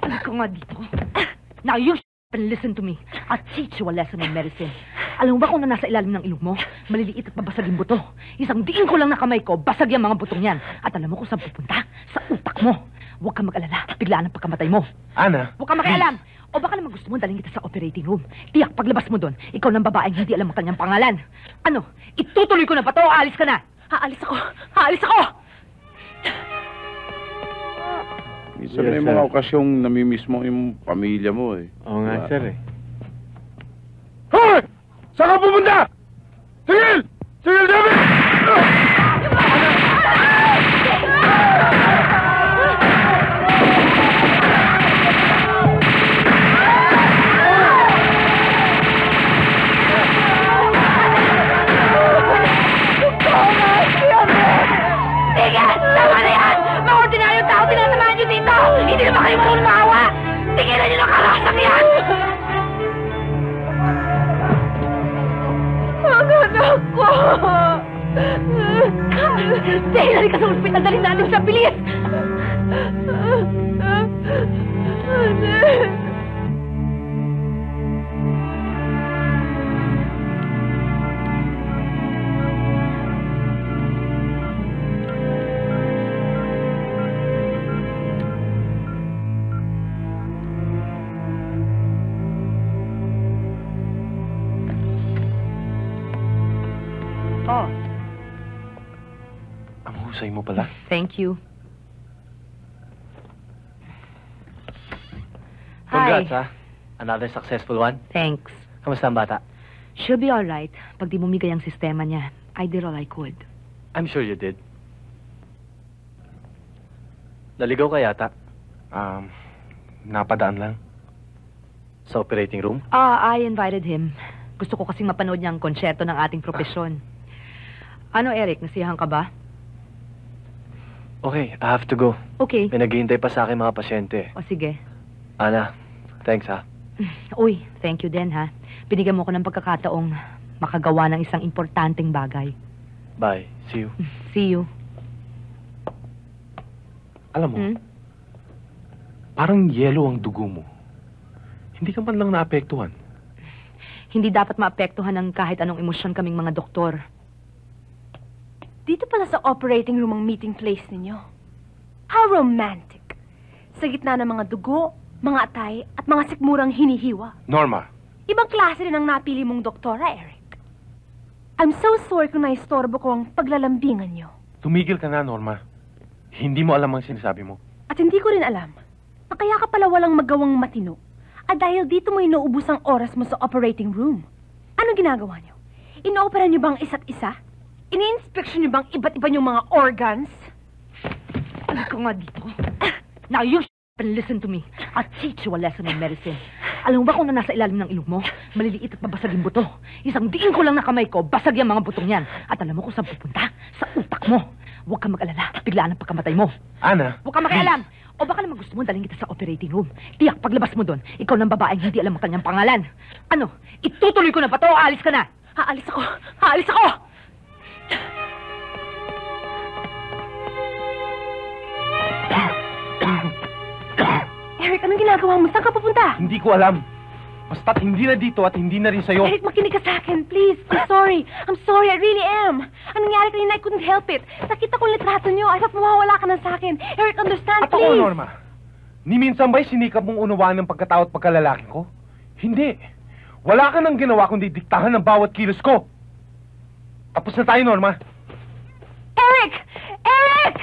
Ano ka nga dito? Now you and listen to me. I'll teach you a lesson on medicine. Alam mo ba kung na nasa ilalim ng ilong mo? Maliliit at babasagin buto. Isang diin ko lang na kamay ko, basag yung mga butong yan. At alam mo kung saan pupunta? Sa utak mo. Huwag kang mag-alala. Biglaan ang pagkamatay mo. Ana? Huwag kang makialam. O baka naman gusto mo dalhin kita sa operating room. Tiyak, paglabas mo doon, ikaw ng babaeng hindi alam ang kanyang pangalan. Ano? Itutuloy ko na ba to o aalis ka na? Aalis ako! Aalis ako! Minsan may mga okasyong namimiss mo yung pamilya mo eh. Oo nga, sir eh. Hoy! Saan ka pumunta? Tigil! Tigil, David! Tigil! Tama na yan! Mga ordinaryong tao tinatamaan nyo dito! Hindi na ba kayo marunong maawa? Tigilan nyo ng karasak yan! Ang anak ko! Dahil halika sa ospital, dalhin natin sa bilis! Oh. Ang husay mo pala. Thank you. Congrats, Hi. ha? Another successful one. Thanks. Kamusta ang bata? She'll be alright. Pag di bumigay ang sistema niya, I did all I could. I'm sure you did. Naligaw ka yata? Napadaan lang. Sa operating room? I invited him. Gusto ko kasing mapanood niya ang konsyerto ng ating propesyon. Ano, Eric? Nasiyahan ka ba? Okay, I have to go. Okay. May naghihintay pa sa akin mga pasyente. O sige. Ana, thanks ha. Uy, thank you din ha. Binigyan mo ko ng pagkakataong makagawa ng isang importanteng bagay. Bye. See you. See you. Alam mo, parang yelo ang dugo mo. Hindi ka man lang naapektuhan. Hindi dapat maapektuhan ng kahit anong emosyon kaming mga doktor. Dito pala sa operating room ang meeting place ninyo. How romantic. Sa gitna ng mga dugo, mga atay, at mga sikmurang hinihiwa. Norma. Ibang klase rin ang napili mong doktora, Eric. I'm so sorry kung naistorbo ko ang paglalambingan nyo. Tumigil ka na, Norma. Hindi mo alam ang sinasabi mo. At hindi ko rin alam na kaya ka pala walang magawang matino. At dahil dito mo inuubos ang oras mo sa operating room. Anong ginagawa nyo? Inoopera nyo bang isa't isa? Ini-inspection nyo bang iba't iba yung mga organs? Ano ka nga dito? Now you and listen to me. I'll teach you a lesson on medicine. Alam mo ba kung na nasa ilalim ng ilong mo? Maliliit at babasagin buto. Isang diin ko lang na kamay ko, basag yung mga butong yan. At alam mo kung saan pupunta? Sa utak mo. Huwag kang mag-alala. Biglaan ang pagkamatay mo. Ana? Huwag kang makialam. O baka naman gusto mo dalhin kita sa operating room. Tiyak, paglabas mo doon, ikaw ng babaeng hindi alam ang kanyang pangalan. Ano? Itutuloy ko na ba to o aalis ka na? Haalis ako! Haalis ako! Eric, anong ginagawa mo? Saan ka pupunta? Hindi ko alam. Basta't hindi na dito at hindi na rin sa'yo. Eric, makinig ka sa akin, please. I'm sorry. I'm sorry. I really am. Anong nangyari kanina? I couldn't help it. Nakita ko yung litrato niyo. I thought mawawala ka na sa akin. Eric, understand, At please. ako, Norma. Ni minsan ba'y sinikap mong unawaan ng pagkatao at pagkalalaki ko? Hindi. Wala ka nang ginawa kundi diktahan ng bawat kilos ko. Tapos na tayo, Norma. Eric! Eric!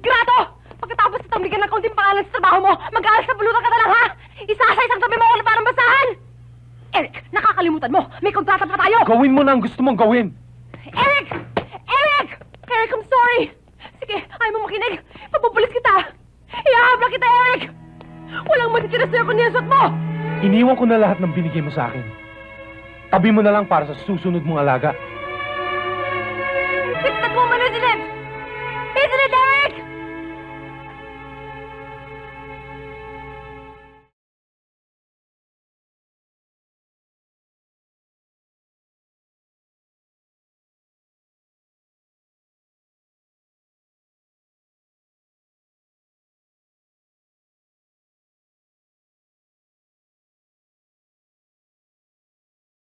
Grato! Pagkatapos itong bigyan ng kaunting pangalan sa trabaho mo, mag-aalas sa bulutan ka na lang, ha? Isa sa isang tabi mo ako na parang basahan! Eric, nakakalimutan mo! May kontrata pa tayo! Gawin mo na ang gusto mong gawin! Eric! Eric! Eric, I'm sorry! Sige, ayaw mo makinig! Papupulis kita! Ihahabla kita, Eric! Walang matitira sa'yo kung niyasot mo! Iniwan ko na lahat ng binigay mo sa akin. Tabi mo na lang para sa susunod mong alaga. It's the woman, isn't it?